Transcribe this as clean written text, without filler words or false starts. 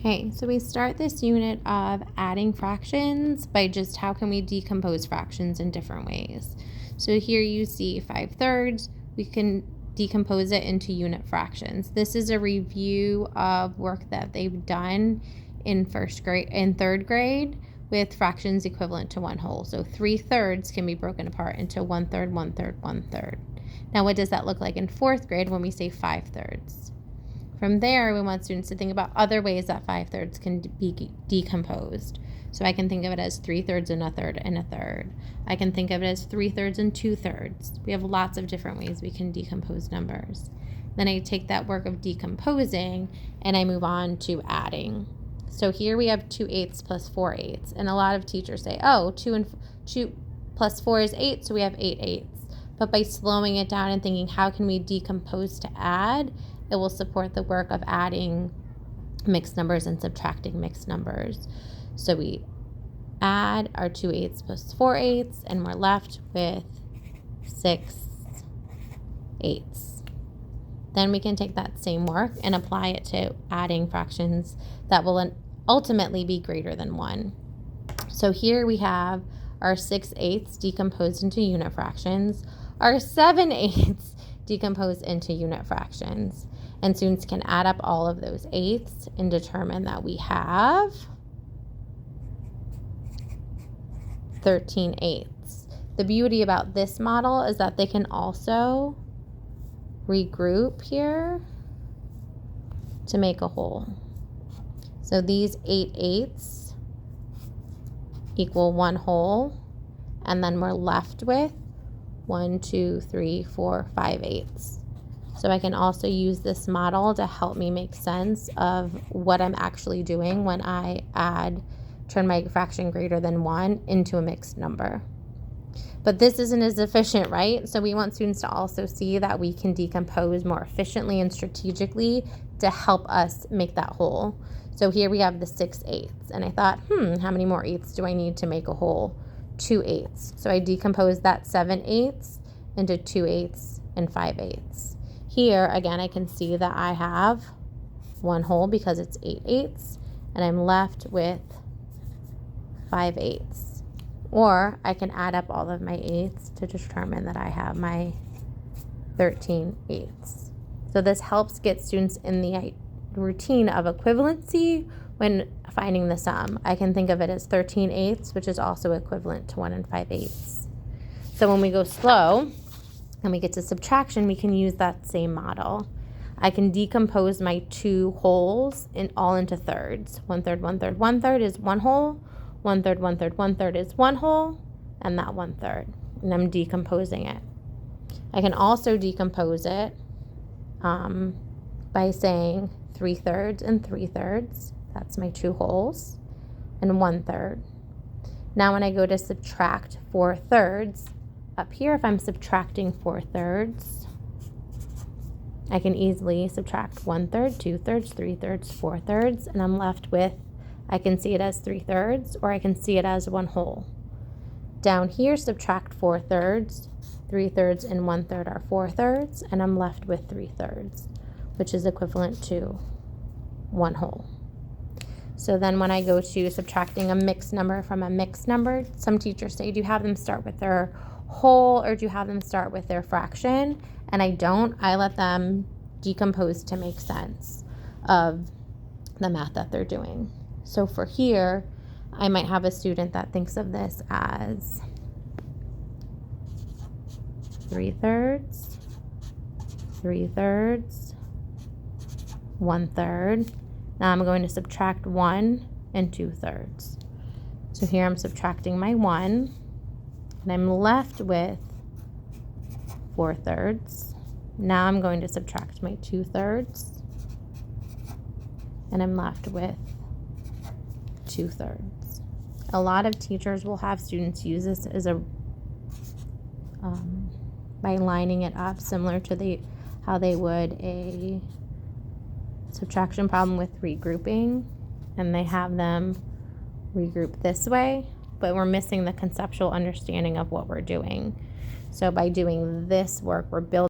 Okay, so we start this unit of adding fractions by just how can we decompose fractions in different ways. So here you see 5/3. We can decompose it into unit fractions. This is a review of work that they've done in third grade with fractions equivalent to 1/2. So 3/3 can be broken apart into 1/3, 1/3, 1/3. Now what does that look like in fourth grade when we say 5/3? From there, we want students to think about other ways that 5/3 can be decomposed. So I can think of it as 3/3 and a third and a third. I can think of it as 3/3 and 2/3. We have lots of different ways we can decompose numbers. Then I take that work of decomposing and I move on to adding. So here we have 2/8 plus 4/8. And a lot of teachers say, oh, 2 plus 4 is 8, so we have 8/8. But by slowing it down and thinking, how can we decompose to add, it will support the work of adding mixed numbers and subtracting mixed numbers. So we add our 2/8 plus 4/8, and we're left with 6/8. Then we can take that same work and apply it to adding fractions that will ultimately be greater than 1. So here we have our 6/8 decomposed into unit fractions, our 7/8 decomposed into unit fractions. And students can add up all of those eighths and determine that we have 13/8. The beauty about this model is that they can also regroup here to make a whole. So these 8/8 equal 1 whole, and then we're left with 1, 2, 3, 4, 5/8. So I can also use this model to help me make sense of what I'm actually doing when I turn my fraction greater than 1 into a mixed number. But this isn't as efficient, right? So we want students to also see that we can decompose more efficiently and strategically to help us make that whole. So here we have the 6/8. And I thought, how many more eighths do I need to make a whole? 2/8. So I decomposed that 7/8 into 2/8 and 5/8. Here, again, I can see that I have 1 whole because it's 8/8, and I'm left with 5/8. Or I can add up all of my eighths to determine that I have my 13/8. So this helps get students in the routine of equivalency when finding the sum. I can think of it as 13/8, which is also equivalent to 1 and 5/8. So when we go slow and we get to subtraction, we can use that same model. I can decompose my 2 wholes all into thirds. 1/3, 1/3, 1/3 is 1 whole. 1/3, 1/3, 1/3 is 1 whole, and that 1/3. And I'm decomposing it. I can also decompose it by saying 3/3 and 3/3. That's my 2 wholes, and 1/3. Now when I go to subtract 4/3, up here, if I'm subtracting 4/3, I can easily subtract 1/3, 2/3, 3/3, 4/3, and I'm left with, I can see it as 3/3, or I can see it as 1 whole. Down here, subtract 4/3, 3/3 and 1/3 are 4/3, and I'm left with 3/3, which is equivalent to 1 whole. So then when I go to subtracting a mixed number from a mixed number, some teachers say, do you have them start with their whole or do you have them start with their fraction? And I don't. I let them decompose to make sense of the math that they're doing. So for here, I might have a student that thinks of this as 3/3, 3/3, 1/3. Now I'm going to subtract 1 and 2/3. So here I'm subtracting my 1, and I'm left with 4/3. Now I'm going to subtract my 2/3, and I'm left with 2/3. A lot of teachers will have students use this as by lining it up, similar to how they would a subtraction problem with regrouping, and they have them regroup this way, but we're missing the conceptual understanding of what we're doing. So by doing this work, we're building